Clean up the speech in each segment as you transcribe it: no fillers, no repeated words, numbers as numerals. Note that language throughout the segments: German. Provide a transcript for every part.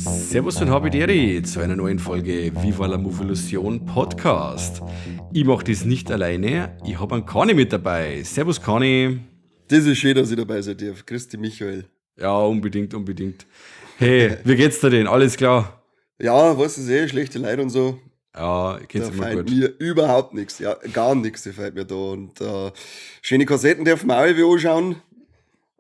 Servus und Habideri zu einer neuen Folge Viva la Movolution Podcast. Ich mache das nicht alleine, ich habe einen Kani mit dabei. Servus Kani. Das ist schön, dass ich dabei sein darf. Grüß dich, Michael. Ja, unbedingt. Hey, wie geht's dir denn? Alles klar? Ja, weißt du, schlechte Leute und so. Ja, geht's Da immer fällt gut. mir überhaupt nichts. Ja, gar nichts fällt mir da. Und schöne Kassetten dürfen wir auch irgendwie anschauen.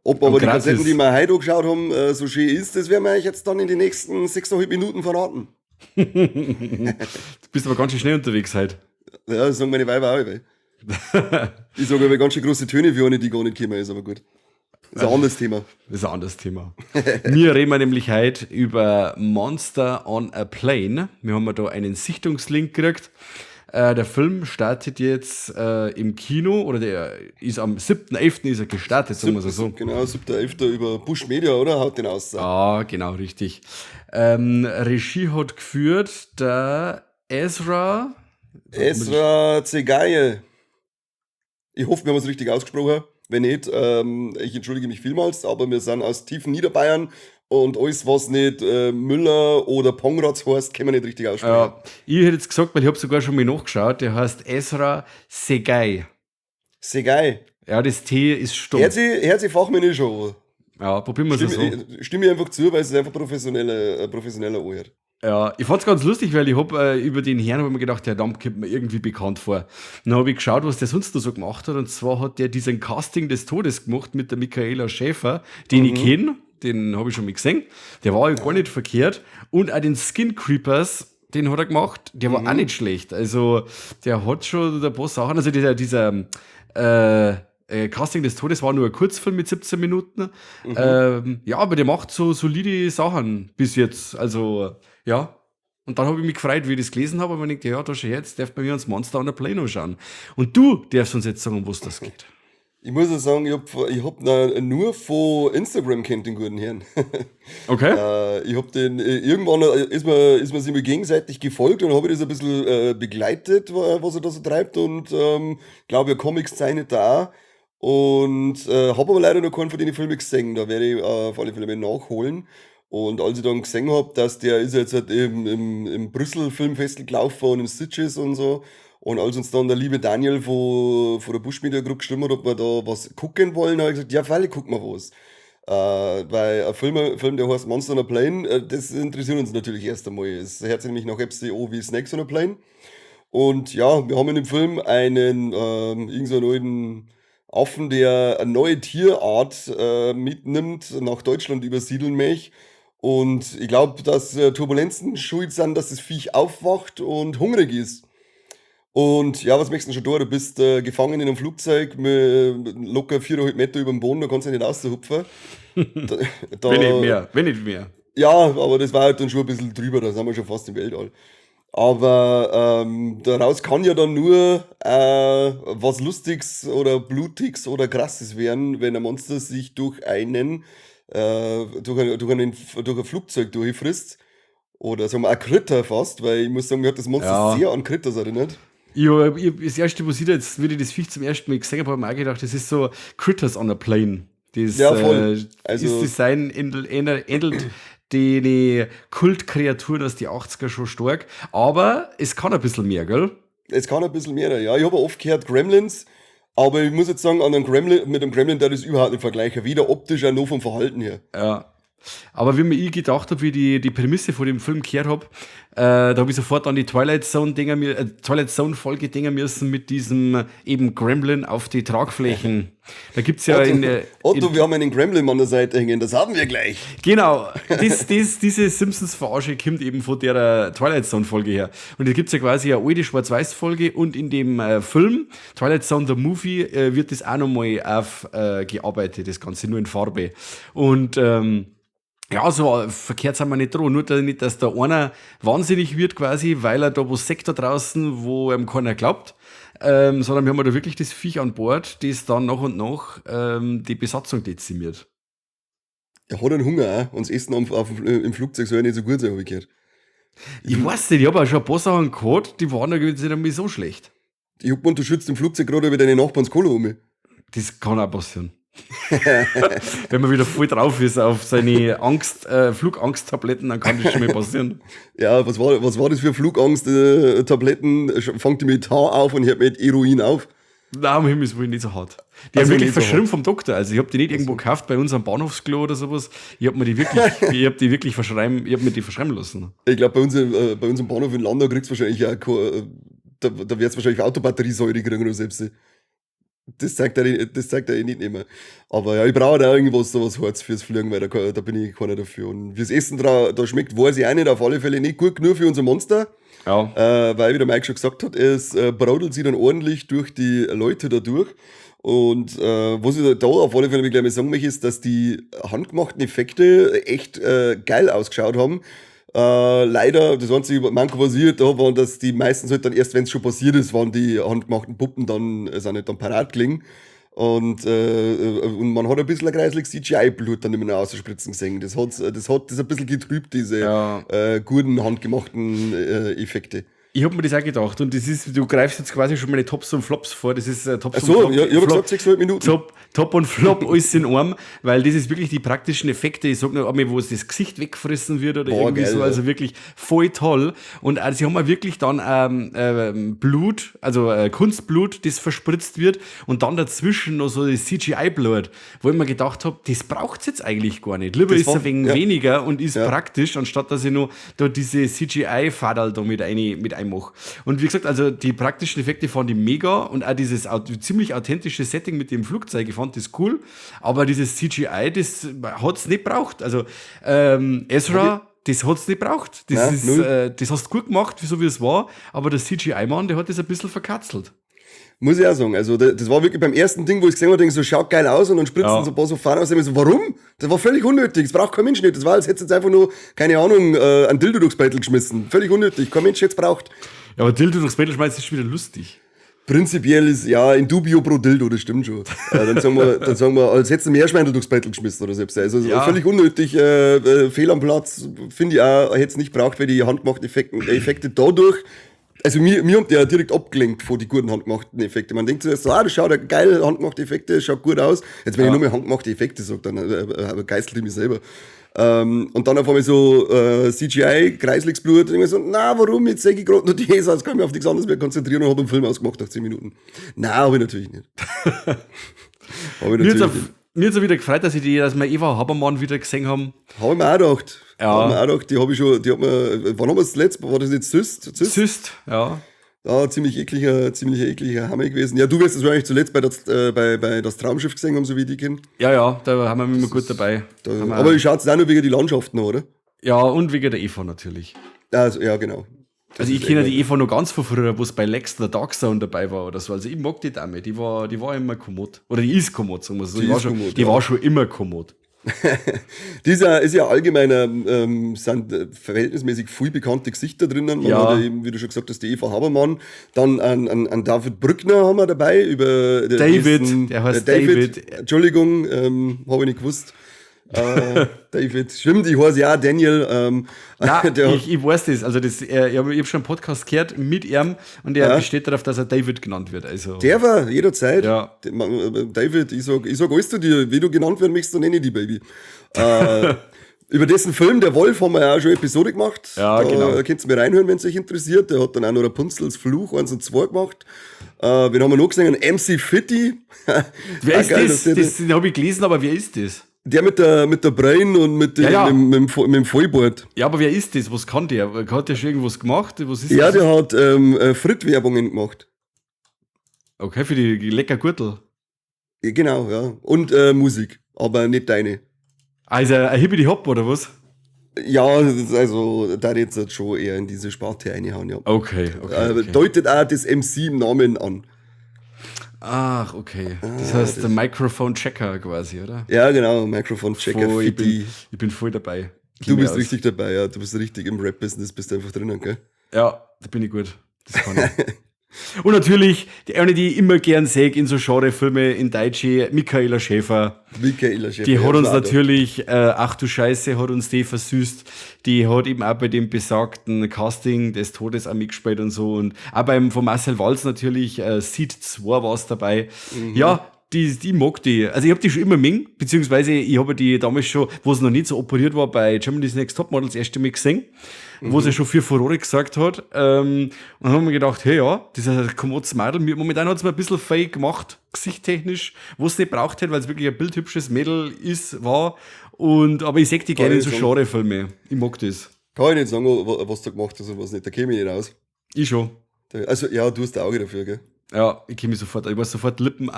Ob aber die gratis. Kassetten, die wir heute angeschaut haben, so schön ist, das werden wir euch jetzt dann in den nächsten 6,5 Minuten verraten. Du bist aber ganz schön schnell unterwegs heute. Ja, das sagen meine Weiber auch. Weil. Ich sage aber ganz schön große Töne für eine, die gar nicht kommen, ist aber gut. Das ist ein anderes Thema. Das ist ein anderes Thema. Wir reden nämlich heute über Monster on a Plane. Wir haben da einen Sichtungslink gekriegt. Der Film startet jetzt im Kino, oder der ist am 7.11. ist er gestartet, sagen wir so. Genau, 7.11. über Bush Media, oder? Haut den aus. Ah, genau, richtig. Regie hat geführt der Ezra Cegaye. Ich hoffe, wir haben es richtig ausgesprochen. Wenn nicht, ich entschuldige mich vielmals, aber wir sind aus tiefen Niederbayern und alles, was nicht Müller oder Pongratz heißt, können wir nicht richtig aussprechen. Ja, ich hätte jetzt gesagt, weil ich habe sogar schon mal nachgeschaut, der heißt Ezra Cegaye. Cegaye. Ja, das T ist stumm. Hört sich fachmännisch an. Ja, probieren wir es so. Stimme ich einfach zu, weil es einfach professioneller anhört. Ja, ich fand's ganz lustig, weil ich habe über den Herrn hab ich mir gedacht, der Name kommt mir irgendwie bekannt vor. Dann habe ich geschaut, was der sonst noch so gemacht hat, und zwar hat der diesen Casting des Todes gemacht mit der Michaela Schäfer, den ich kenne, den habe ich schon mal gesehen. Der war ja gar nicht verkehrt. Und auch den Skin Creepers, den hat er gemacht, der war auch nicht schlecht. Also der hat schon ein paar Sachen, also dieser Casting des Todes war nur ein Kurzfilm mit 17 Minuten. Ja, aber der macht so solide Sachen bis jetzt. Also, ja. Und dann habe ich mich gefreut, wie ich das gelesen habe, aber ich dachte, ja, da schon jetzt, darf bei mir uns Monster on a Plane anschauen. Und du darfst uns jetzt sagen, um was das geht. Ich muss ja sagen, ich hab nur von Instagram kennt den guten Herrn. Okay. Ich hab den, irgendwann ist man sich mal gegenseitig gefolgt und habe das ein bisschen begleitet, was er da so treibt, und glaube, Comics zeichnet da auch. Und habe aber leider noch keinen von den Filmen gesehen. Da werde ich auf alle Fälle mal nachholen. Und als ich dann gesehen habe, dass der ist jetzt halt im Brüssel Filmfestival gelaufen und in Sitges und so. Und als uns dann der liebe Daniel von der Bush Media Group geschrieben hat, ob wir da was gucken wollen, habe ich gesagt, ja, freilich gucken wir was. Weil ein Film, der heißt Monster on a Plane, das interessiert uns natürlich erst einmal. Es hört sich nämlich nach FCO wie Snakes on a Plane. Und ja, wir haben in dem Film einen irgend so einen neuen Affen, der eine neue Tierart mitnimmt, nach Deutschland übersiedeln möchte. Und ich glaube, dass Turbulenzen schuld sind, dass das Viech aufwacht und hungrig ist. Und ja, was möchtest du denn schon da? Du bist gefangen in einem Flugzeug mit locker 4,5 Meter über dem Boden, da kannst du nicht raushupfen. Wenn nicht mehr. Ja, aber das war halt dann schon ein bisschen drüber, da sind wir schon fast im Weltall. Aber daraus kann ja dann nur was Lustiges oder Blutiges oder Krasses werden, wenn ein Monster sich durch ein Flugzeug durchfrisst. Oder sagen wir ein Critter fast, weil ich muss sagen, mir hat das Monster sehr an Critters erinnert. Das erste, was ich jetzt, wie ich das Viech zum ersten Mal gesehen habe, habe ich mir auch gedacht, das ist so Critters on a Plane. Das Ja, voll. Also- das Design ähnelt die Kultkreaturen aus die 80er schon stark, aber es kann ein bisschen mehr, gell? Es kann ein bisschen mehr, ja. Ich habe oft gehört Gremlins, aber ich muss jetzt sagen, mit einem Gremlin, der das überhaupt nicht vergleichen. Weder optisch, noch vom Verhalten her. Ja. Aber wie mir ich gedacht habe, wie die Prämisse von dem Film gehört habe, da habe ich sofort an die Twilight Zone Folge denken müssen mit diesem eben Gremlin auf die Tragflächen. Da gibt's ja Otto, wir haben einen Gremlin an der Seite hängen, das haben wir gleich. Genau, diese Simpsons-Verarsche kommt eben von der Twilight Zone Folge her. Und da gibt's ja quasi eine alte Schwarz-Weiß-Folge, und in dem Film Twilight Zone the Movie wird das auch nochmal aufgearbeitet, das Ganze nur in Farbe. Und ja, so verkehrt sind wir nicht dran. Nur nicht, dass da einer wahnsinnig wird quasi, weil er da was sagt da draußen, wo ihm keiner glaubt. sondern wir haben da wirklich das Viech an Bord, das dann nach und nach die Besatzung dezimiert. Er hat einen Hunger auch. Und das Essen im Flugzeug soll ja nicht so gut sein, habe ich gehört. Ich weiß nicht, ich habe auch schon ein paar Sachen gehört, die waren irgendwie nicht einmal so schlecht. Ich hab gemeint, du schützt im Flugzeug gerade über deine Nachbarns Kohle um. Das kann auch passieren. Wenn man wieder voll drauf ist auf seine Flugangsttabletten, dann kann das schon mal passieren. Ja, was war das für Flugangst-Tabletten? Fangt die mit H auf und hört mit Heroin auf? Nein, um Himmels Willen nicht so hart. Die haben wirklich verschrieben vom Doktor. Also ich habe die nicht irgendwo gekauft bei unserem Bahnhofsklo oder sowas. Ich habe mir die wirklich verschreiben lassen. Ich glaube, bei unserem Bahnhof in Landau kriegst du wahrscheinlich auch da wird's wahrscheinlich Autobatteriesäure kriegen oder selbst. Das zeigt er nicht mehr. Aber ja, ich brauche da irgendwas sowas Harz fürs Fliegen, weil da bin ich keiner dafür. Und wie das Essen da schmeckt, weiß ich auch nicht. Auf alle Fälle nicht gut genug für unser Monster. Ja. Weil, wie der Mike schon gesagt hat, es brodelt sich dann ordentlich durch die Leute da durch. Und was ich da auf alle Fälle gleich mal sagen möchte, ist, dass die handgemachten Effekte echt geil ausgeschaut haben. Leider, das einzige Manko, was ich da war, dass die meistens halt dann erst, wenn es schon passiert ist, waren die handgemachten Puppen dann, sind nicht dann parat gelegen. Und man hat ein bisschen ein kreisliches CGI-Blut dann immer noch ausspritzen gesehen. Das hat das ein bisschen getrübt, diese guten handgemachten Effekte. Ich habe mir das auch gedacht. Und das ist, du greifst jetzt quasi schon meine Tops und Flops vor. Das ist Tops Ach so, und Flop. ja, ich habe gesagt 6 Minuten. Top und Flop, alles in einem, weil das ist wirklich die praktischen Effekte. Ich sag noch einmal, wo es das Gesicht wegfressen wird oder irgendwie geil, so. Also wirklich voll toll. Und sie haben auch wirklich dann Blut, also Kunstblut, das verspritzt wird und dann dazwischen noch so das CGI-Blut, wo ich mir gedacht habe, das braucht's jetzt eigentlich gar nicht. Lieber ist es ein wenig weniger und ist praktisch, anstatt dass ich noch da diese CGI-Fadal da mit einmache. Und wie gesagt, also die praktischen Effekte fand ich mega und auch dieses ziemlich authentische Setting mit dem Flugzeug, ich fand das cool, aber dieses CGI, das hat's nicht braucht. Also Ezra, das hat's nicht braucht. Das hast du gut gemacht, so wie es war, aber der CGI-Mann, der hat das ein bisschen verkatzelt. Muss ich auch sagen. Also, das war wirklich beim ersten Ding, wo ich gesehen habe, denke so, schaut geil aus und dann spritzen so ein paar so Fahnen aus. Und ich so, warum? Das war völlig unnötig. Das braucht kein Mensch nicht. Das war, als hättest du jetzt einfach nur, keine Ahnung, ein Dildo durchs Beitel geschmissen. Völlig unnötig. Kein Mensch jetzt braucht. Ja, aber Dildo durchs Beitel schmeißt ist schon wieder lustig. Prinzipiell ist, ja, in dubio pro Dildo, das stimmt schon. Dann sagen wir, als hättest du Meerschweinel durchs Beitel geschmissen oder selbst. Also, völlig unnötig, fehl am Platz, finde ich auch, hätte es nicht braucht, weil die handgemachten Effekte dadurch. Also mir haben die ja direkt abgelenkt von die guten handgemachten Effekte. Man denkt zuerst so, das schaut ja geil, handgemachte Effekte, schaut gut aus. Jetzt wenn ich nur mehr handgemachte Effekte sage, dann geißelt ich mich selber. Und dann auf einmal so CGI, Kreislingsblut, und ich mir so, na warum, jetzt sage ich gerade nur das, als kann ich mich auf nichts anderes mehr konzentrieren und habe einen Film ausgemacht nach 10 Minuten. Nein, habe ich natürlich nicht. Mir hat es wieder gefreut, dass wir Eva Habermann wieder gesehen haben. Habe ich mir auch gedacht. Die habe ich schon, wann haben wir das letzte, war das nicht Syst? Ja. Ja, ziemlich ekliger Hammer gewesen. Ja, du wirst es wahrscheinlich zuletzt bei das Traumschiff gesehen haben, so wie die kennen. Ja, da haben wir immer gut dabei. Aber ich schaue es auch nur wegen die Landschaften, oder? Ja, und wegen der Eva natürlich. Also, ja, genau. Also ich kenne die Eva noch ganz von früher, wo es bei Lex der Dark Zone dabei war oder so. Also ich mag die Dame, die war immer kommod. Oder die ist kommod, sagen wir so. Die war schon immer kommod. Dieser ist ja allgemein, sind verhältnismäßig viel bekannte Gesichter drinnen. Man hat eben, wie du schon gesagt hast, die Eva Habermann. Dann an David Brückner haben wir dabei. Der heißt David. Entschuldigung, habe ich nicht gewusst. David, stimmt, ich heiße ja Daniel. Ich weiß das. Also ich habe schon einen Podcast gehört mit ihm und er besteht darauf, dass er David genannt wird. Also, der war jederzeit. Ja. David, ich sag alles zu dir, wie du genannt werden möchtest, dann nenne ich die, Baby. Über dessen Film, Der Wolf, haben wir ja auch schon eine Episode gemacht. Ja, genau. Könnt ihr mir reinhören, wenn es euch interessiert. Der hat dann auch noch Rapunzels Fluch 1 und 2 gemacht. Wen haben wir noch gesehen? MC Fitty. Wer ist das? Das habe ich gelesen, aber wer ist das? Der mit der Brain und mit dem Vollbart. Ja, aber wer ist das? Was kann der? Hat der schon irgendwas gemacht? Was ist der hat Fritt-Werbungen gemacht. Okay, für die lecker Gürtel. Genau, ja. Und Musik, aber nicht deine. Also ein Hippity-Hop oder was? Ja, also da jetzt schon eher in diese Sparte reinhauen, ja. Okay. Deutet auch das MC im Namen an. Ach, okay. Das heißt der Microphone-Checker quasi, oder? Ja, genau, Microphone-Checker. Ich bin voll dabei. Du bist richtig dabei, ja. Du bist richtig im Rap-Business, bist einfach drinnen, gell? Ja, da bin ich gut. Das kann ich. Und natürlich, die eine, die ich immer gern sehe in so Genrefilme in Deutsche, Michaela Schäfer. Michaela Schäfer. Die hat uns ja, natürlich, ach du Scheiße, hat uns die versüßt. Die hat eben auch bei dem besagten Casting des Todes auch mitgespielt und so. Und auch von Marcel Walz natürlich, Seed 2 war es dabei. Ja, die mag die. Also ich habe die schon immer mengen, beziehungsweise ich habe die damals schon, wo sie noch nicht so operiert war, bei Germany's Next Topmodel das erste Mal gesehen, wo sie schon für Furore gesagt hat. Und dann haben wir gedacht, hey ja, das ist ein kommodes Mädel. Momentan hat es mir ein bisschen fake gemacht, gesichttechnisch, wo es nicht braucht hätte, weil es wirklich ein bildhübsches Mädel war. Aber ich sehe die gerne in so Genrefilme. Ich mag das. Kann ich nicht sagen, was du gemacht hast und was nicht. Da käme ich nicht raus. Ich schon. Also ja, du hast ein Auge dafür, gell? Ja, ich kenne mich sofort. Ich weiß sofort Lippen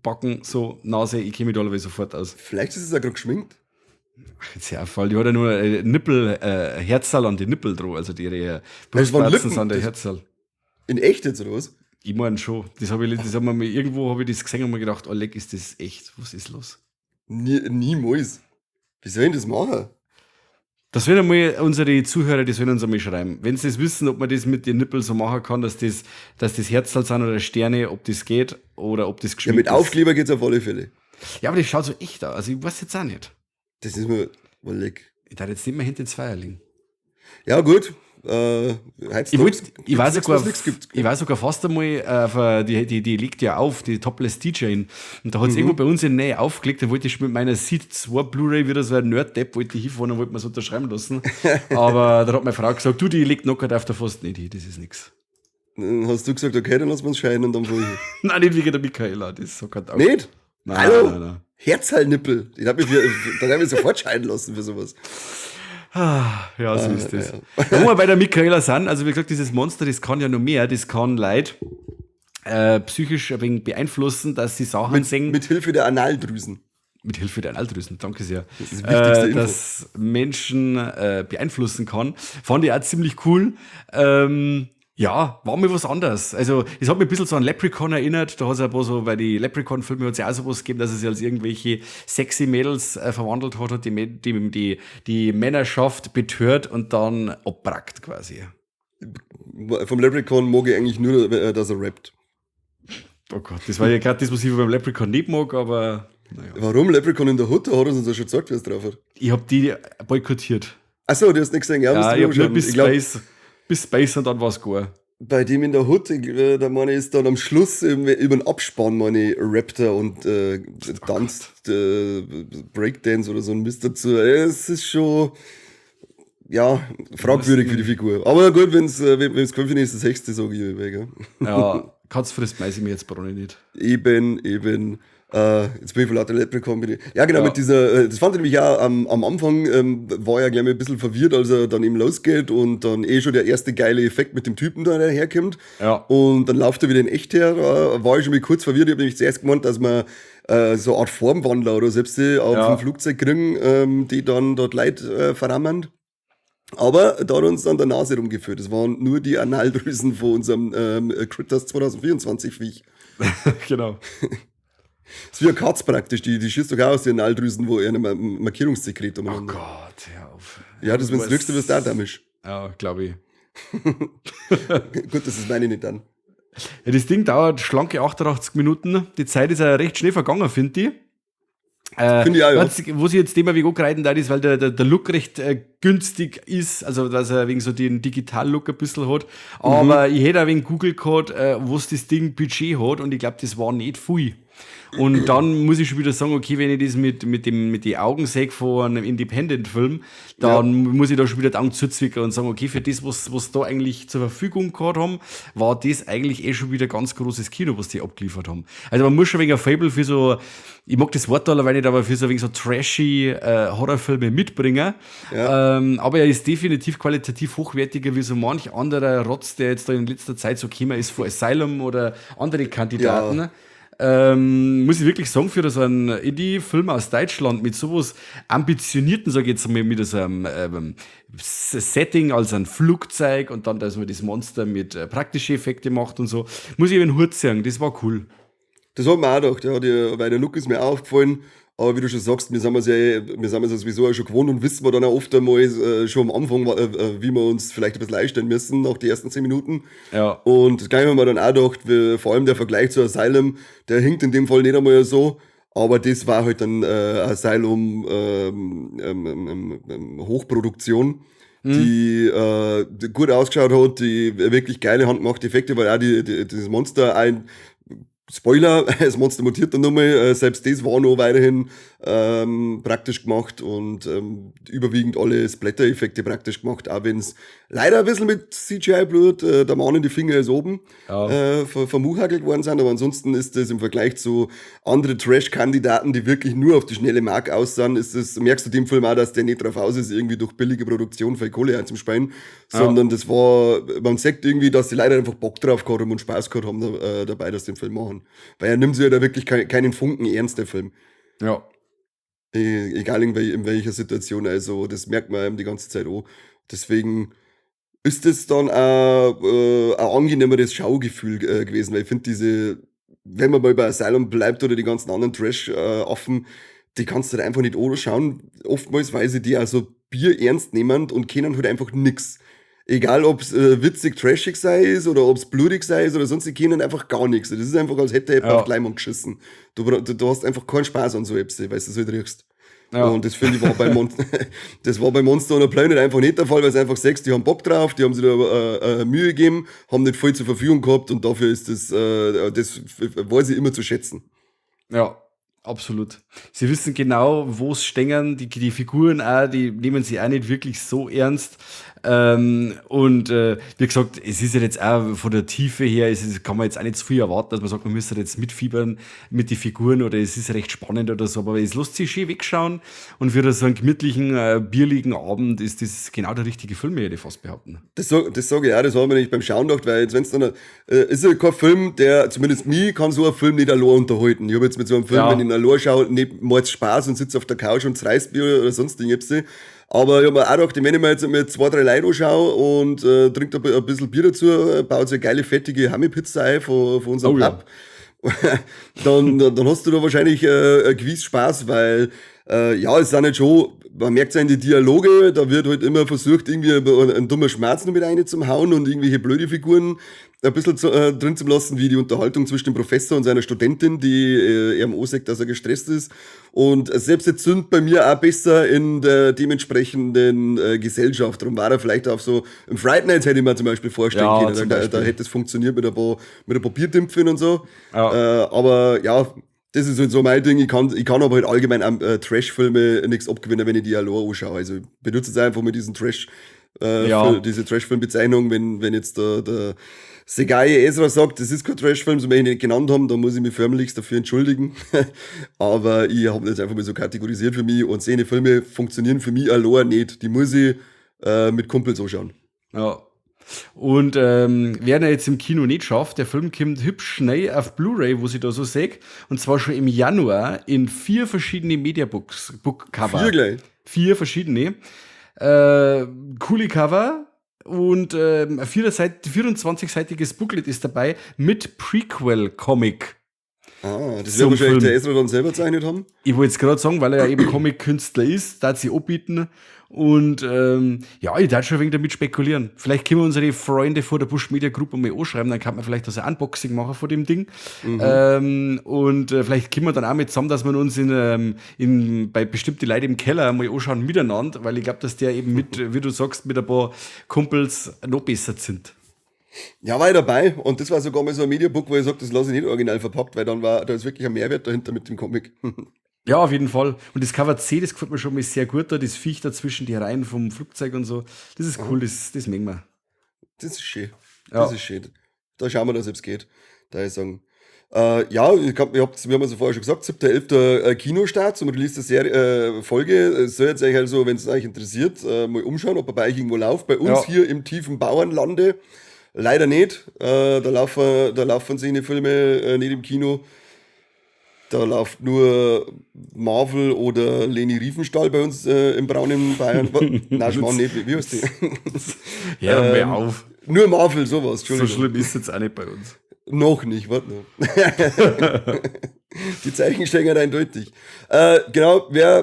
Backen, so Nase, ich kenne mich da alle sofort aus. Vielleicht ist es auch gerade geschminkt. Ach, jetzt ja voll, die hat ja nur Herzal an die Nippel drauf, also ihre Das waren Brustwarzen Lippen, sind der das- Herzal. In echt jetzt, oder was? Ich meine schon, irgendwo habe ich das gesehen und mir gedacht, oh leck, ist das echt, was ist los? Niemals. Wie soll ich das machen? Das werden einmal unsere Zuhörer, die sollen uns einmal schreiben. Wenn sie das wissen, ob man das mit den Nippeln so machen kann, dass das Herzal sind oder Sterne, ob das geht oder ob das Ja, geschminkt mit ist. Aufkleber geht's auf alle Fälle. Ja, aber das schaut so echt aus. Also ich weiß jetzt auch nicht. Das ist mir mal leck. Ich darf jetzt nicht mehr hinter ins Feuer liegen. Ja, gut. Ich war sogar fast einmal, die legt ja auf, die Topless DJing. Und da hat es irgendwo bei uns in der Nähe aufgelegt, da wollte ich mit meiner Seed 2 Blu-ray wieder so ein Nerd-Depp, wollte ich hinfahren und wollte mir es unterschreiben lassen. Aber da hat meine Frau gesagt, du, die legt knockert auf der Fast nicht hin, das ist nix. Dann hast du gesagt, okay, dann lassen wir uns scheiden und dann fahr ich. Nein, nicht wegen der Michaela, das ist so kein Nicht? Nein, Hallo? nein. Herzhalnippel. Dann hab ich sofort scheiden lassen für sowas. Ja, so ist das. Wenn wir bei der Michaela sind, also wie gesagt, dieses Monster, das kann ja noch mehr, das kann Leute psychisch ein wenig beeinflussen, dass sie Sachen sehen. Mit Hilfe der Analdrüsen. Mit Hilfe der Analdrüsen, danke sehr. Das ist das wichtigste Info. Dass Menschen beeinflussen kann. Fand ich auch ziemlich cool. Ja, war mir was anderes. Also, es hat mich ein bisschen so an Leprechaun erinnert. Da hat es aber so, weil die Leprechaun-Filme hat es ja auch sowas gegeben, dass es sich als irgendwelche sexy Mädels verwandelt hat, die Männerschaft betört und dann abbrackt quasi. Vom Leprechaun mag ich eigentlich nur, dass er rappt. Oh Gott, das war ja gerade das, was ich beim Leprechaun nicht mag, aber naja. Warum? Leprechaun in der Hut? Da hat er uns ja schon gesagt, wie es drauf hat. Ich hab die boykottiert. Achso, du hast nicht gesehen. Ja, Ja, ich hab nur bis ich glaub, bis Space und dann war's gar. bei dem in der Hut, da meine ich, ist dann am Schluss über den Abspann, meine Raptor und tanzt Breakdance oder so ein Mist dazu. Es ist schon, ja, fragwürdig für die Figur. Aber gut, wenn es Kämpfe ist, das Hexte, sage ich weg. Ja. Ja, Katz frisst Mais ich mir jetzt Brunne nicht. Eben, jetzt bin ich von lauter Leprechaun. Ja, genau, Ja. mit dieser, das fand ich nämlich auch am Anfang, war ja gleich mal ein bisschen verwirrt, als er dann eben losgeht und dann schon der erste geile Effekt mit dem Typen da herkommt. Ja. Und dann läuft er wieder in echt her, war ich schon mal kurz verwirrt. Ich habe nämlich zuerst gemeint, dass man so eine Art Formwandler oder selbst vom Flugzeug kriegen, die dann dort Leute verrammen. Aber da hat uns dann der Nase rumgeführt. Das waren nur die Analdrüsen von unserem Critters 2024 Viech. Genau. Das ist wie eine Katz praktisch, die schießt doch auch aus den Analdrüsen, wo er ein Markierungssekret Oh umeinander. Gott, hör auf. Ja, das ist das Höchste, was da ist. Ja, glaube ich. Gut, das ist meine nicht dann. Ja, das Ding dauert schlanke 88 Minuten. Die Zeit ist ja recht schnell vergangen, finde ich. Finde ich auch, ja. Wo sich jetzt Thema wie angreifen da ist, weil der Look recht günstig ist, also dass er wegen so den Digital-Look ein bisschen hat. Aber ich hätte auch wegen Google gehabt, was das Ding Budget hat und ich glaube, das war nicht viel. Und dann muss ich schon wieder sagen, okay, wenn ich das mit den Augen sehe von einem Independent-Film, dann muss ich da schon wieder die Augen zuzwicken und sagen, okay, für das, was da eigentlich zur Verfügung gehabt haben, war das eigentlich schon wieder ganz großes Kino, was die abgeliefert haben. Also man muss schon wegen ein Fable für so, ich mag das Wort allerweil nicht, aber für so wegen so trashy Horrorfilme mitbringen. Ja. Aber er ist definitiv qualitativ hochwertiger wie so manch anderer Rotz, der jetzt da in letzter Zeit so gekommen ist vor Asylum oder andere Kandidaten. Ja. Muss ich wirklich sagen, für so einen Indie-Film aus Deutschland mit sowas ambitionierten, sage ich jetzt mal, mit so einem Setting als ein Flugzeug und dann, dass man das Monster mit praktischen Effekten macht und so, muss ich eben Hut sagen, das war cool. Das hat mir auch gedacht, ja, weil der Look ist mir auch aufgefallen. Aber wie du schon sagst, wir sind es ja sowieso auch schon gewohnt und wissen wir dann auch oft einmal schon am Anfang, wie wir uns vielleicht ein bisschen einstellen müssen nach den ersten 10 Minuten. Ja. Und das gleich haben wir dann auch gedacht, vor allem der Vergleich zu Asylum, der hinkt in dem Fall nicht einmal so. Aber das war halt dann Asylum Hochproduktion, die gut ausgeschaut hat, die wirklich geile handgemachte Effekte, weil auch dieses Monster Spoiler, das Monster mutiert dann nochmal, selbst das war noch weiterhin praktisch gemacht und überwiegend alle Splatter-Effekte praktisch gemacht, auch wenn es leider ein bisschen mit CGI-Blut, der Mann in die Finger ist oben, vermuchagelt worden sind, aber ansonsten ist das im Vergleich zu anderen Trash-Kandidaten, die wirklich nur auf die schnelle Mark aussahen, merkst du dem Film auch, dass der nicht drauf aus ist, irgendwie durch billige Produktion für Kohle einzusparen, sondern das war, man sagt irgendwie, dass die Leute einfach Bock drauf gehabt haben und Spaß gehabt haben dabei, dass sie den Film machen. Weil er nimmt sich ja da wirklich keinen Funken ernst, der Film. Ja. Egal in welcher Situation, also das merkt man eben die ganze Zeit auch. Deswegen ist es dann ein angenehmeres Schaugefühl gewesen, weil ich finde wenn man mal bei Asylum bleibt oder die ganzen anderen Trash-Affen, die kannst du halt einfach nicht anschauen, oftmals, weil sie die also bierernst nehmen und kennen halt einfach nix. Egal, ob es witzig, trashig sei ist oder ob es blutig sei ist oder sonst, die kennen einfach gar nichts. Das ist einfach, als hätte jemand auf Leimund geschissen. Du hast einfach keinen Spaß an so etwas, weil du es halt riechst. Ja. Und das finde ich war bei Monster on a Planet einfach nicht der Fall, weil es einfach sagst, die haben Bock drauf, die haben sich da Mühe gegeben, haben nicht viel zur Verfügung gehabt und dafür ist das weiß ich immer zu schätzen. Ja. Absolut. Sie wissen genau, wo es stehen, die Figuren auch, die nehmen sie auch nicht wirklich so ernst. Wie gesagt, es ist ja jetzt auch von der Tiefe her, kann man jetzt auch nicht zu viel erwarten, dass man sagt, man müsste jetzt mitfiebern mit den Figuren oder es ist recht spannend oder so, aber es lässt sich schön wegschauen und für so einen gemütlichen, bierligen Abend ist das genau der richtige Film, würde ich fast behaupten. Das sage ich auch, das haben wir nicht beim Schauen gedacht, weil jetzt, wenn es dann, ist ja kein Film, der, zumindest mich, kann so ein Film nicht allein unterhalten. Ich habe jetzt mit so einem Film, wenn ich ihn allein schaue, nicht mal Spaß und sitze auf der Couch und zerreißt mich oder sonst irgendwas. Aber ich habe mir auch gedacht, wenn ich mir jetzt mit 2, 3 Leuten anschaue und trinkt ein bisschen Bier dazu, baut so eine geile, fettige Hammy-Pizza ein von unserem Pub, dann hast du da wahrscheinlich ein gewiss Spaß, weil es sind halt schon, man merkt es in die Dialoge, da wird halt immer versucht, irgendwie einen dummen Schmerz noch mit rein zu hauen und irgendwelche blöde Figuren ein bisschen drin zu lassen, wie die Unterhaltung zwischen dem Professor und seiner Studentin, die ihm ansagt, dass er gestresst ist. Und selbst jetzt sind bei mir auch besser in der dementsprechenden Gesellschaft. Darum war er vielleicht auf so, im Fright Night hätte ich mir zum Beispiel vorstellen können. Da hätte es funktioniert mit ein paar Bierdümpfen und so. Ja. Aber ja, das ist halt so mein Ding. Ich kann aber halt allgemein Trash-Filme nichts abgewinnen, wenn ich die allein anschaue. Also ich benutze es einfach mit diesen diese Trash-Film-Bezeichnung, wenn jetzt der Segai Ezra sagt, das ist kein Trash-Film, so wenn ich ihn nicht genannt haben, dann muss ich mich förmlichst dafür entschuldigen. Aber ich habe das einfach mal so kategorisiert für mich und Filme funktionieren für mich allein nicht. Die muss ich mit Kumpels anschauen. Ja. Und wer er jetzt im Kino nicht schafft, der Film kommt hübsch schnell auf Blu-ray, wo sie da so seht. Und zwar schon im Januar in 4 verschiedene Mediabook-Cover. 4 gleich? 4 verschiedene. Coole Cover. Und ein 24-seitiges Booklet ist dabei mit Prequel-Comic. Das wird wahrscheinlich der Ezra dann selber gezeichnet haben. Ich wollte jetzt gerade sagen, weil er ja eben Comic-Künstler ist, da sie anbieten. Und ich darf schon ein wenig damit spekulieren. Vielleicht können wir unsere Freunde vor der Busch Media Group mal anschreiben, dann kann man vielleicht ein Unboxing machen von dem Ding. Vielleicht können wir dann auch mit zusammen, dass wir uns bei bestimmten Leuten im Keller mal anschauen miteinander, weil ich glaube, dass der eben mit, wie du sagst, mit ein paar Kumpels noch besser sind. Ja, war ich dabei und das war sogar mal so ein Mediabook, wo ich sage, das lasse ich nicht original verpackt, weil da ist wirklich ein Mehrwert dahinter mit dem Comic. Ja, auf jeden Fall. Und das Cover C, das gefällt mir schon mal sehr gut da, das Viech dazwischen, die Reihen vom Flugzeug und so. Das ist cool, das mögen wir. Das ist schön. Das ist schön. Da schauen wir, dass es geht. Da ich sagen. Wir haben es ja vorher schon gesagt, 7.11. Kinostart zum Release der Serie, Folge. Es soll jetzt eigentlich also, wenn es euch interessiert, mal umschauen, ob er bei euch irgendwo läuft. Bei uns hier im tiefen Bauernlande leider nicht. Da laufen seine Filme nicht im Kino. Da läuft nur Marvel oder Leni Riefenstahl bei uns im braunen Bayern. Nein, Schmarrn nicht. Wie heißt die? Ja, mehr auf. Nur Marvel, sowas. So schlimm ist es jetzt auch nicht bei uns. Noch nicht, warte noch. Die Zeichen stehen halt eindeutig. Genau, wer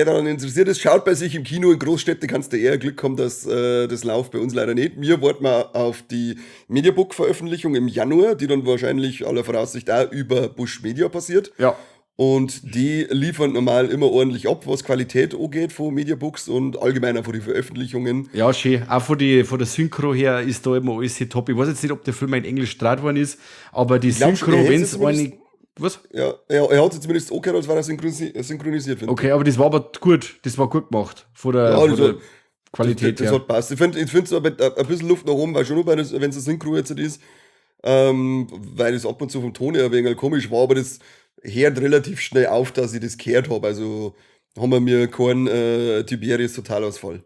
daran interessiert ist, schaut bei sich im Kino. In Großstädten kannst du eher Glück haben, dass das läuft, bei uns leider nicht. Wir warten mal auf die Mediabook-Veröffentlichung im Januar, die dann wahrscheinlich aller Voraussicht auch über Busch Media passiert. Ja. Und die liefern normal immer ordentlich ab, was Qualität angeht von Mediabooks und allgemein auch von den Veröffentlichungen. Ja, schön. Auch von der Synchro her ist da immer alles top. Ich weiß jetzt nicht, ob der Film in Englisch gedreht worden ist, aber die Synchro, wenn es eine. Was? Ja, er hat sich zumindest angehört, als war er synchronisiert. Okay, aber das war aber gut. Das war gut gemacht. Von der Qualität her. Das hat passt. Ich finde es aber ein bisschen Luft nach oben, weil schon nur, wenn es eine Synchro jetzt ist, weil es ab und zu vom Ton her ein wenig komisch war, aber das hört relativ schnell auf, dass ich das gehört habe. Also haben wir mir keinen Tiberius Totalausfall.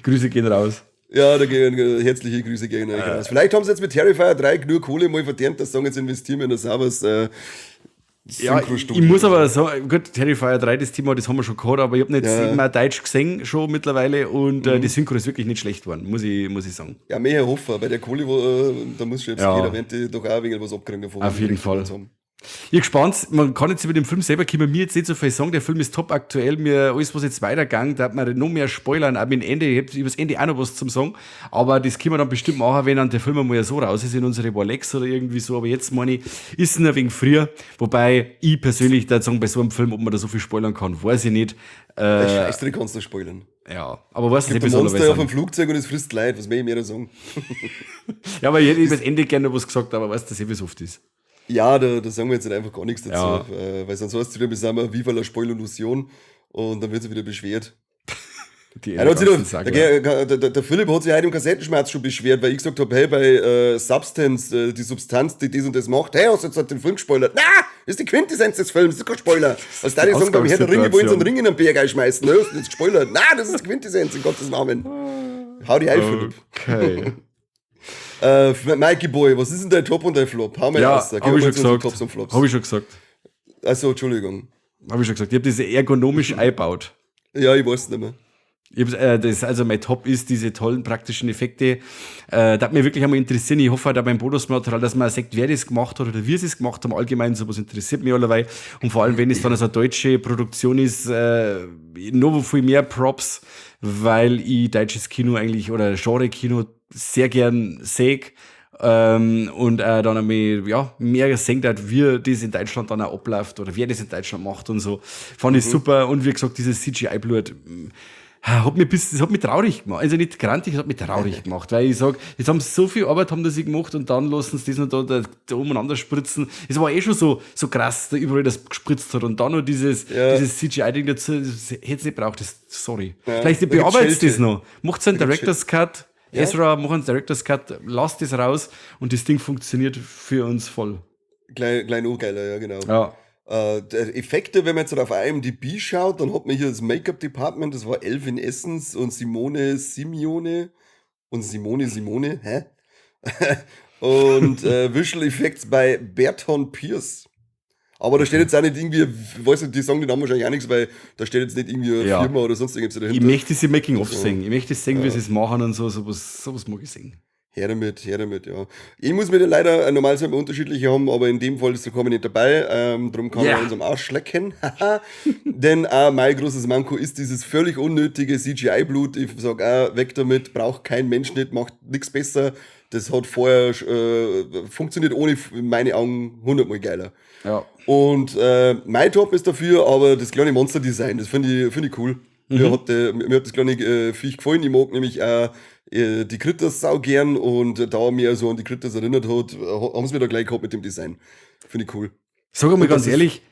Grüße gehen raus. Ja, da gehen herzliche Grüße gegen euch raus. Vielleicht haben sie jetzt mit Terrifier 3 genug Kohle mal verdient, dass sie sagen, jetzt investieren wir in das Servus. Ja, ich muss aber sagen, gut, Terrifier 3, das Thema, das haben wir schon gehabt, aber ich habe nicht immer Deutsch gesehen schon mittlerweile und die Synchro ist wirklich nicht schlecht geworden, muss ich sagen. Ja, mehr hoffen, bei der Kohle, da muss schon jetzt jeder, wenn die doch auch ein wenig was abkriegen davon. Auf jeden Fall. Ich bin gespannt, man kann jetzt über den Film selber, kann man mir jetzt nicht so viel sagen, der Film ist top aktuell, mir alles, was jetzt weitergegangen, da hat man noch mehr Spoilern, auch mit dem Ende, ich habe über das Ende auch noch was zum Sagen, aber das können wir dann bestimmt machen, wenn dann der Film einmal so raus ist in unsere Warlex oder irgendwie so, aber jetzt meine ich, ist es ein wenig früher, wobei ich persönlich da sagen, bei so einem Film, ob man da so viel spoilern kann, weiß ich nicht. Der Scheißdreck kannst du spoilern. Ja, aber was ist ein Monster auf dem Flugzeug und es frisst Leid, was will ich mir da sagen? Ja, aber ich hätte über das Ende gerne noch was gesagt, aber weißt du, wie es oft ist. Ja, da sagen wir jetzt einfach gar nichts dazu, weil sonst heißt es wieder, wir sind mal Viva la Spoiler-Illusion und dann wird sie wieder beschwert. Der Philipp hat sich heute im Kassettenschmerz schon beschwert, weil ich gesagt habe, hey, bei Substance, die Substanz, die das und das macht, hey, hast du jetzt den Film gespoilert? Na, das ist die Quintessenz des Films, das ist kein Spoiler. Was da die sagen, beim Herr der Ringe wollen sie einen Ring in den Berg einschmeißen, ne? Hast du jetzt gespoilert? Na, das ist die Quintessenz, in Gottes Namen. Hau die ein, Philipp. Okay. Mikey Boy, was ist denn dein Top und dein Flop? Hau mal raus. Hab ich schon gesagt. Hab ich schon gesagt. Achso, Entschuldigung. Hab ich schon gesagt. Ich habe diese ergonomisch eingebaut. Ja, ich weiß nicht mehr. Also mein Top ist diese tollen praktischen Effekte. Das hat mich wirklich einmal interessieren. Ich hoffe halt auch beim Bonusmaterial, dass man sagt, wer das gemacht hat oder wie sie es gemacht haben. Allgemein, sowas interessiert mich allerweil. Und vor allem, wenn es dann also eine deutsche Produktion ist, noch viel mehr Props, weil ich deutsches Kino eigentlich oder Genre-Kino sehr gern sehe. Und dann einmal, mehr sehen, wie das in Deutschland dann auch abläuft oder wer das in Deutschland macht und so. Fand ich super. Und wie gesagt, dieses CGI-Blut das hat mich traurig gemacht. Also nicht grantig, es hat mich traurig gemacht. Weil ich sage, jetzt haben sie so viel Arbeit haben sie gemacht und dann lassen sie das noch da umeinander spritzen. Es war schon so krass, da überall das gespritzt hat. Und dann noch dieses CGI-Ding dazu, das hätte es nicht braucht. Sorry. Ja, vielleicht bearbeitet das noch. Macht einen Director's Cut. Ja. Ezra, mach einen Director's Cut, lass das raus und das Ding funktioniert für uns voll. Klein O-Geiler, ja, genau. Ja. Effekte, wenn man jetzt auf IMDb schaut, dann hat man hier das Make-up-Department, das war Elvin Essens und Simone Simeone und Simone, hä? Und Visual Effects bei Berton Pierce. Aber da steht jetzt auch nicht irgendwie, ich weiß nicht, die sagen den Namen wahrscheinlich auch nichts, weil da steht jetzt nicht irgendwie eine Firma oder sonst irgendwas dahinter. Ich möchte sie Making-of sehen. Ich möchte sehen, wie sie es machen und so. Sowas mag ich sehen. Her damit, ja. Ich muss mir leider, normal sind wir unterschiedliche haben, aber in dem Fall ist der Kommen nicht dabei. Darum kann man uns am Arsch lecken. Denn mein großes Manko ist dieses völlig unnötige CGI-Blut. Ich sag weg damit, braucht kein Mensch nicht, macht nichts besser. Das hat vorher funktioniert ohne, in meinen Augen, 100-mal geiler. Ja. Und mein Top ist dafür aber das kleine Monster-Design. Das finde ich cool. Mir hat das kleine Viech gefallen. Ich mag nämlich auch die Critters sau gern und da mir so an die Critters erinnert hat, haben sie mir da gleich gehabt mit dem Design. Finde ich cool. Sag mir ganz ehrlich,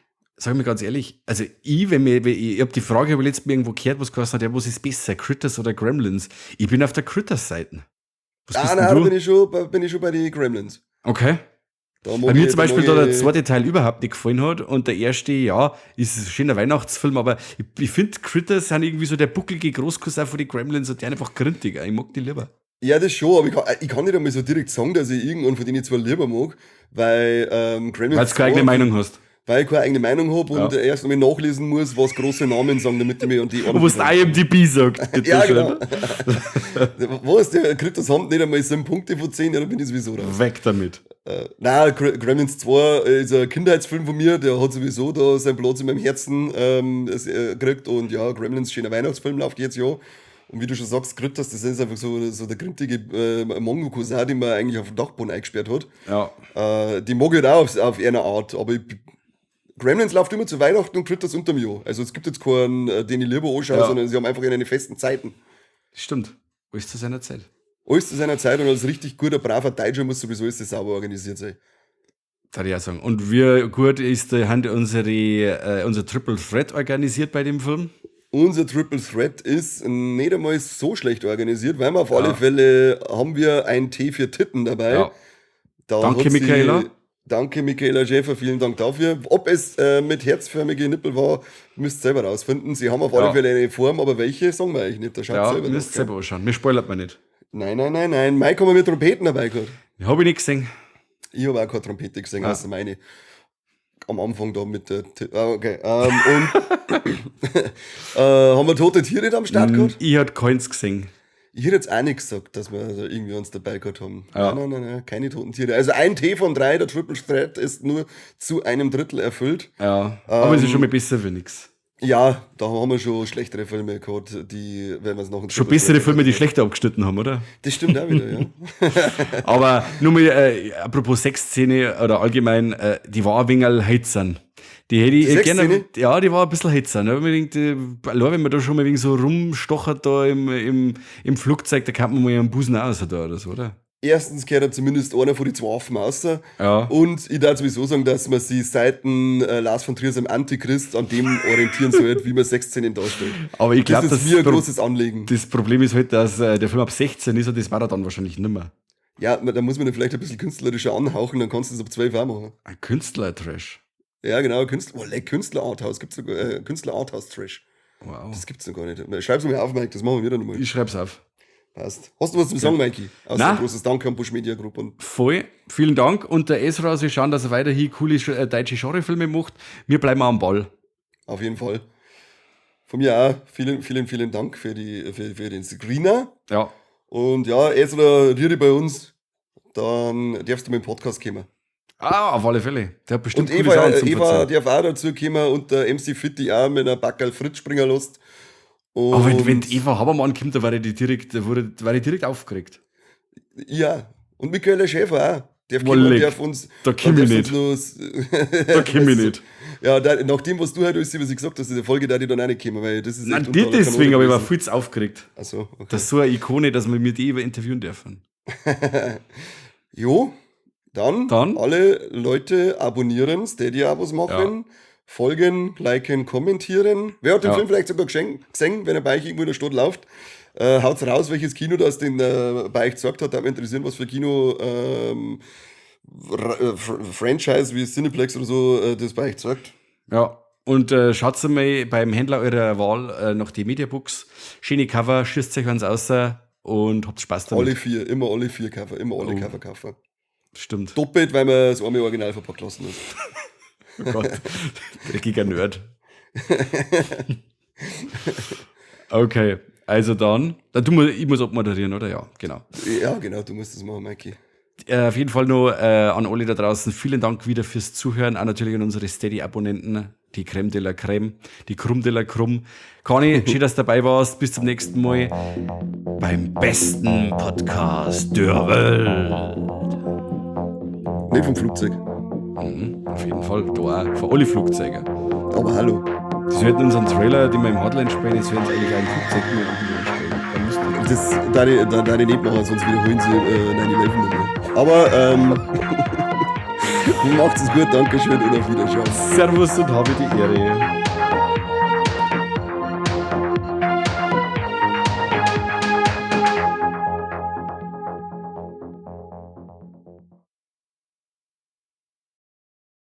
also ich habe die Frage aber letztens irgendwo gehört, was geheißen hat, was ist besser, Critters oder Gremlins? Ich bin auf der Critters-Seite. Da bin ich schon bei den Gremlins. Okay. Bei mir zum Beispiel da der zweite Teil überhaupt nicht gefallen hat und der erste, ist ein schöner Weihnachtsfilm, aber ich finde, Critters sind irgendwie so der buckelige Großcousin von den Gremlins und die einfach grintiger. Ich mag die lieber. Ja, das schon, aber ich kann nicht einmal so direkt sagen, dass ich irgendwann von denen zwar lieber mag, weil Gremlins. Weil du keine eigene Meinung hast. weil ich keine eigene Meinung habe und erst einmal nachlesen muss, was große Namen sagen, damit ich mir an die Du musst IMDb sagt. Bitte ja, schön. genau. Was, der kriegt das Hand nicht einmal 7 Punkte von 10, ja, dann bin ich sowieso raus. Weg damit. Nein, Gremlins 2 ist ein Kindheitsfilm von mir, der hat sowieso da seinen Platz in meinem Herzen gekriegt und ja, Gremlins, schöner Weihnachtsfilm, läuft jetzt ja. Und wie du schon sagst, Kryptos, das ist einfach so der grintige Mongo-Cousin, den man eigentlich auf dem Dachboden eingesperrt hat. Ja. Die mag ich auch auf eine Art, aber Gremlins läuft immer zu Weihnachten und Kryptos unterm Jahr. Also es gibt jetzt keinen, den ich lieber anschaue, sondern sie haben einfach eine festen Zeiten. Stimmt. Alles zu seiner Zeit. Alles zu seiner Zeit und als richtig guter, braver Deutscher muss sowieso alles sauber organisiert sein. Das würde ich auch sagen. Und wie gut ist unser Triple Threat organisiert bei dem Film? Unser Triple Threat ist nicht einmal so schlecht organisiert, weil wir auf alle Fälle haben wir ein Tee für Titten dabei. Ja. Danke, Michaela. Danke, Michaela Schäfer, vielen Dank dafür. Ob es mit herzförmige Nippel war, müsst ihr selber rausfinden. Sie haben auf alle Fälle eine Form, aber welche, sagen wir eigentlich nicht. Da schaut selber müsst selber anschauen. Mir spoilert man nicht. Nein. Mike haben wir mit Trompeten dabei gehabt. Habe ich nicht gesehen. Ich habe auch keine Trompete gesehen, außer meine. Am Anfang da mit der... okay. Haben wir tote Tiere da am Start gehabt? Ich hatte keins gesehen. Ich hätte jetzt auch nicht gesagt, dass wir da irgendwie uns dabei gehabt haben. Ja. Nein, keine toten Tiere. Also ein T von 3, der Triple Threat, ist nur zu 1/3 erfüllt. Ja, aber es ist schon mal besser wie nichts. Ja, da haben wir schon schlechtere Filme gehabt, die, wenn wir es noch... Schon bessere Filme, die schlechter abgeschnitten haben, oder? Das stimmt auch wieder, ja. Aber nur mal, apropos Sexszene oder allgemein, die war ein wenig heizern. Die hätte ich gerne... Ja, die war ein bisschen heizern. Ne? Wenn man da schon mal wegen so rumstochert da im Flugzeug, da kann man mal einen Busen raus da oder so, oder? Erstens gehört er zumindest einer von den 2 Affen raus. Ja. Und ich darf sowieso sagen, dass man sich seit Lars von Trier seinem Antichrist an dem orientieren sollte, wie man Sexszenen darstellt. Aber ich glaube, das ist mir ein großes Anliegen. Das Problem ist halt, dass der Film ab 16 ist und das war er dann wahrscheinlich nicht mehr. Ja, da muss man vielleicht ein bisschen künstlerischer anhauchen, dann kannst du es ab 12 auch machen. Ein Künstler-Trash. Ja, genau, Künstler-Arthouse. Gibt's sogar, Künstler-Arthouse-Trash. Wow. Das gibt's noch gar nicht. Schreib's mir auf, Mike, das machen wir dann nochmal. Ich schreib's auf. Passt. Hast du was zum Sagen, Mikey? Außer ein großes Dank an Busch Media Group. Voll, vielen Dank. Und der Ezra soll schauen, dass er weiterhin coole deutsche Genrefilme macht. Wir bleiben am Ball. Auf jeden Fall. Von mir auch vielen Dank für den Screener. Ja. Und ja, Ezra, Riri bei uns, dann darfst du mit dem Podcast kommen. Auf alle Fälle. Der hat bestimmt und Eva darf auch dazu kommen und der MC Fitti auch mit einer Backerl Fritz springen lässt. Aber wenn die Eva Habermann kommt, da war ich direkt aufgeregt. Ja, und Michaela Schäfer auch. Darf uns... Da komme ich nicht. Da komme ich nicht. Ja, nach dem, was du halt alles über sie gesagt hast, in der Folge, da die dann auch nicht kommen, weil das ist... Nein, nicht deswegen, aber ich war viel zu aufgeregt. Ach so, okay. Das ist so eine Ikone, dass wir mit Eva interviewen dürfen. Jo, dann alle Leute abonnieren, Steady-Abos machen, folgen, liken, kommentieren. Wer hat den Film vielleicht sogar gesehen, wenn er bei euch irgendwo in der Stadt läuft? Haut's raus, welches Kino das den bei euch gesagt hat. Da würde mich interessieren, was für Kino Franchise wie Cineplex oder so das bei euch sagt. Ja, und schaut mal beim Händler eurer Wahl nach die Mediabooks. Schöne Cover, schießt euch eins raus und habt Spaß damit. Immer alle vier Cover, Cover kaufen. Stimmt. Doppelt, weil man das einmal original verpackt lassen muss. Oh Gott, dreckiger Nerd. Okay, also dann. Ich muss abmoderieren, oder? Ja, genau. Ja, genau, du musst das machen, Mikey. Auf jeden Fall noch an alle da draußen vielen Dank wieder fürs Zuhören. Auch natürlich an unsere Steady-Abonnenten, die Creme de la Creme, die Krumm de la Krumm. Conny, schön, dass du dabei warst. Bis zum nächsten Mal beim besten Podcast der Welt. Nicht vom Flugzeug. Auf jeden Fall, da auch, von alle Flugzeuge. Aber hallo. Das wird in unserem Trailer, den wir im Hotline spielen, das werden sie eigentlich auch im Flugzeug spielen. Das da nicht machen, sonst wiederholen sie 9/11 nicht mehr. Aber macht's es gut, Dankeschön und auf Wiedersehen. Servus und habe die Ehre.